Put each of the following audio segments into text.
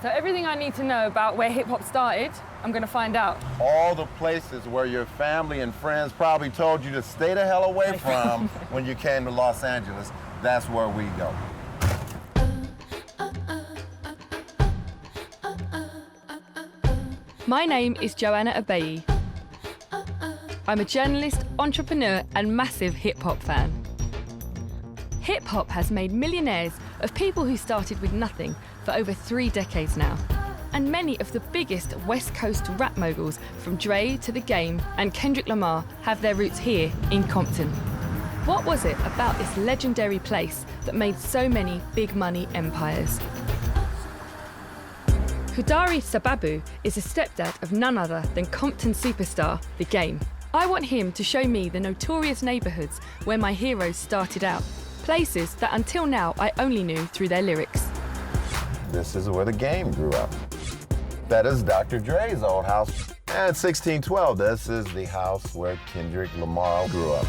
So everything I need to know about where hip-hop started, I'm gonna find out. All the places where your family and friends probably told you to stay the hell away from when you came to Los Angeles, that's where we go. My name is Joanna Abeyie. I'm a journalist, entrepreneur, and massive hip-hop fan. Hip-hop has made millionaires of people who started with nothing for over 3 decades now. And many of the biggest West Coast rap moguls, from Dre to The Game and Kendrick Lamar, have their roots here in Compton. What was it about this legendary place that made so many big money empires? Hodari Sababu is the stepdad of none other than Compton superstar The Game. I want him to show me the notorious neighbourhoods where my heroes started out. Places that until now I only knew through their lyrics. This is where The Game grew up. That is Dr. Dre's old house. And 1612, this is the house where Kendrick Lamar grew up.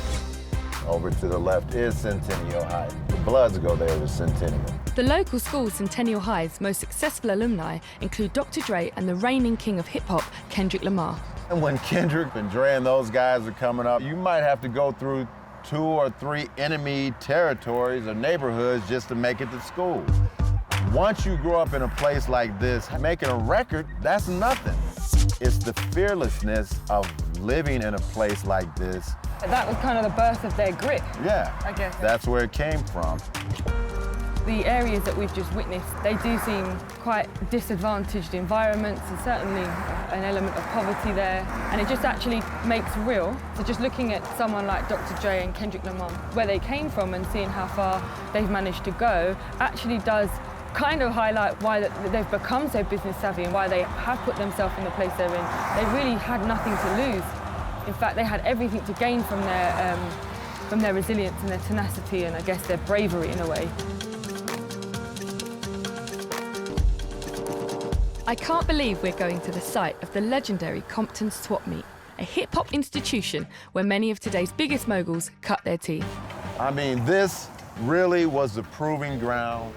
Over to the left is Centennial High. The Bloods go there to Centennial. The local school, Centennial High's most successful alumni include Dr. Dre and the reigning king of hip-hop, Kendrick Lamar. And when Kendrick and Dre and those guys are coming up, you might have to go through 2 or 3 enemy territories or neighborhoods just to make it to school. Once you grow up in a place like this, making a record, that's nothing. It's the fearlessness of living in a place like this. That was kind of the birth of their grit. Yeah, I guess. That's where it came from. The areas that we've just witnessed, they do seem quite disadvantaged environments. There's certainly an element of poverty there, and it just actually makes real. So just looking at someone like Dr. Dre and Kendrick Lamar, where they came from and seeing how far they've managed to go, actually does kind of highlight why they've become so business savvy and why they have put themselves in the place they're in. They really had nothing to lose. In fact, they had everything to gain from their resilience and their tenacity and I guess their bravery in a way. I can't believe we're going to the site of the legendary Compton Swap Meet, a hip-hop institution where many of today's biggest moguls cut their teeth. I mean, this really was the proving ground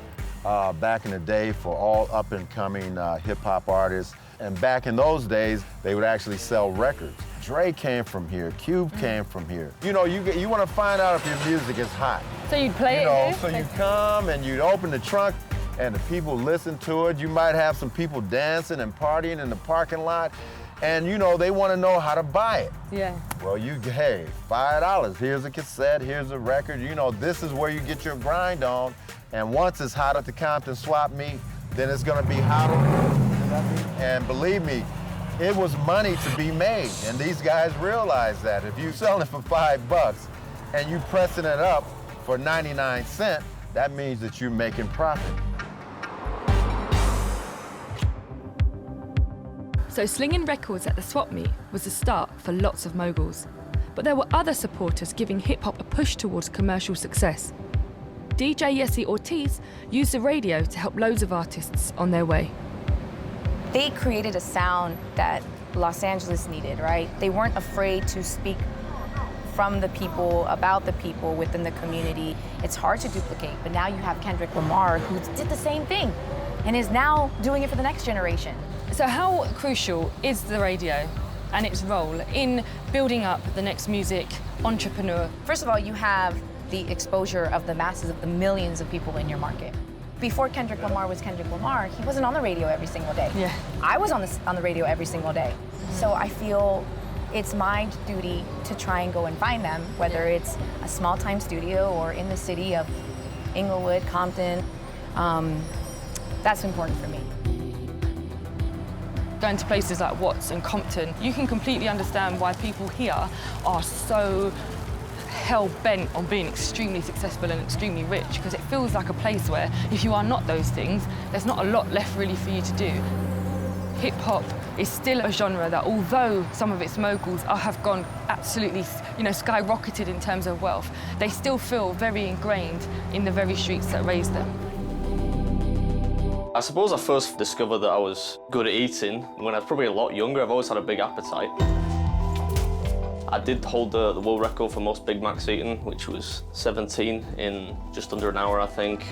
back in the day for all up-and-coming hip-hop artists. And back in those days, they would actually sell records. Dre came from here, Cube came from here. You know, you want to find out if your music is hot. So you'd play it here? So you come and you'd open the trunk and the people listen to it. You might have some people dancing and partying in the parking lot. And you know, they want to know how to buy it. Yeah. Well, hey, $5, here's a cassette, here's a record. You know, this is where you get your grind on. And once it's hot at the Compton Swap Meet, then it's gonna be hotter. And believe me, it was money to be made. And these guys realize that. If you selling it for $5 and you pressing it up for 99 cents, that means that you're making profit. So slinging records at the swap meet was the start for lots of moguls. But there were other supporters giving hip-hop a push towards commercial success. DJ Yessie Ortiz used the radio to help loads of artists on their way. They created a sound that Los Angeles needed, right? They weren't afraid to speak from the people, about the people within the community. It's hard to duplicate, but now you have Kendrick Lamar, who did the same thing and is now doing it for the next generation. So how crucial is the radio and its role in building up the next music entrepreneur? First of all, you have the exposure of the masses of the millions of people in your market. Before Kendrick Lamar was Kendrick Lamar, he wasn't on the radio every single day. Yeah. I was on the radio every single day. So I feel it's my duty to try and go and find them, whether it's a small-time studio or in the city of Inglewood, Compton. That's important for me. Going to places like Watts and Compton, you can completely understand why people here are so hell-bent on being extremely successful and extremely rich, because it feels like a place where if you are not those things, there's not a lot left really for you to do. Hip-hop is still a genre that, although some of its moguls have gone absolutely, skyrocketed in terms of wealth, they still feel very ingrained in the very streets that raised them. I suppose I first discovered that I was good at eating when I was probably a lot younger. I've always had a big appetite. I did hold the world record for most Big Macs eaten, which was 17 in just under an hour, I think.